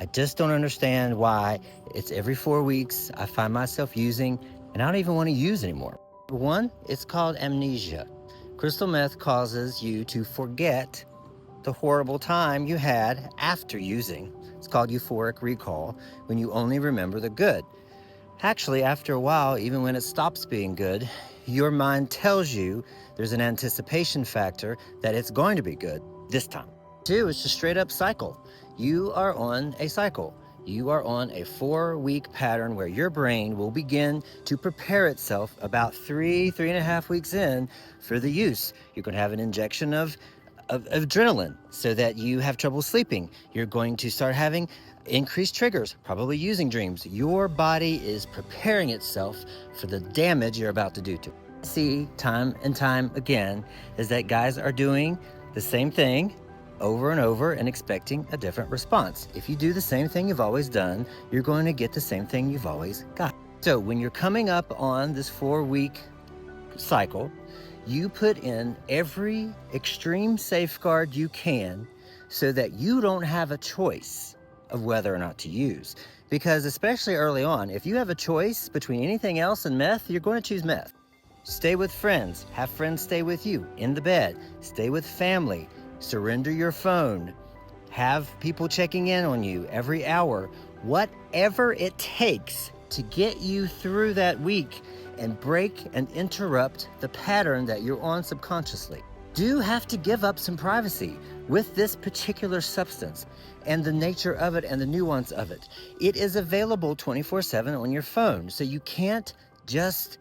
I just don't understand why it's every 4 weeks I find myself using, and I don't even want to use anymore. One, it's called amnesia. Crystal meth causes you to forget the horrible time you had after using. It's called euphoric recall, when you only remember the good. Actually, after a while, even when it stops being good, your mind tells you there's an anticipation factor that it's going to be good this time. Two, it's just straight up cycle. You are on a cycle. You are on a 4-week pattern where your brain will begin to prepare itself about 3.5 weeks in for the use. You're going to have an injection of adrenaline so that you have trouble sleeping. You're going to start having increased triggers, probably using dreams. Your body is preparing itself for the damage you're about to do to it. See time and time again is that guys are doing the same thing over and over and expecting a different response. If you do the same thing you've always done, you're going to get the same thing you've always got. So when you're coming up on this 4-week cycle, you put in every extreme safeguard you can so that you don't have a choice of whether or not to use. Because especially early on, if you have a choice between anything else and meth, you're going to choose meth. Stay with friends, have friends stay with you in the bed, stay with family, surrender your phone, have people checking in on you every hour, whatever it takes to get you through that week and break and interrupt the pattern that you're on subconsciously. Do have to give up some privacy with this particular substance and the nature of it and the nuance of it. It is available 24/7 on your phone, so you can't just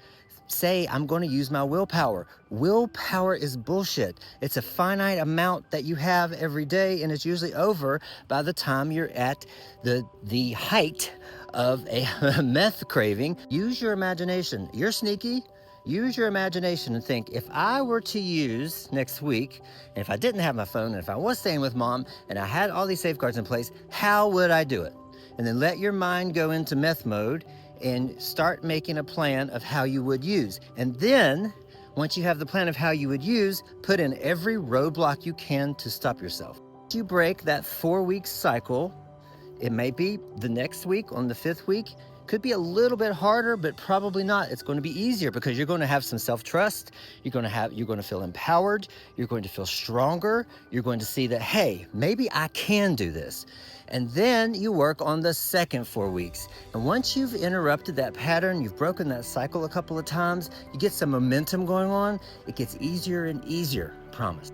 say, I'm going to use my willpower. Willpower is bullshit. It's a finite amount that you have every day, and it's usually over by the time you're at the height of a meth craving. Use your imagination. You're sneaky. Use your imagination and think, if I were to use next week, and if I didn't have my phone, and if I was staying with mom, and I had all these safeguards in place, how would I do it? And then let your mind go into meth mode and start making a plan of how you would use. And then, once you have the plan of how you would use, put in every roadblock you can to stop yourself. Once you break that 4-week cycle, it may be the next week, on the 5th week, could be a little bit harder, but probably not. It's going to be easier because you're going to have some self-trust. You're going to feel empowered. You're going to feel stronger. You're going to see that, hey, maybe I can do this. And then you work on the second 4 weeks. And once you've interrupted that pattern, you've broken that cycle a couple of times, you get some momentum going on, it gets easier and easier, promise.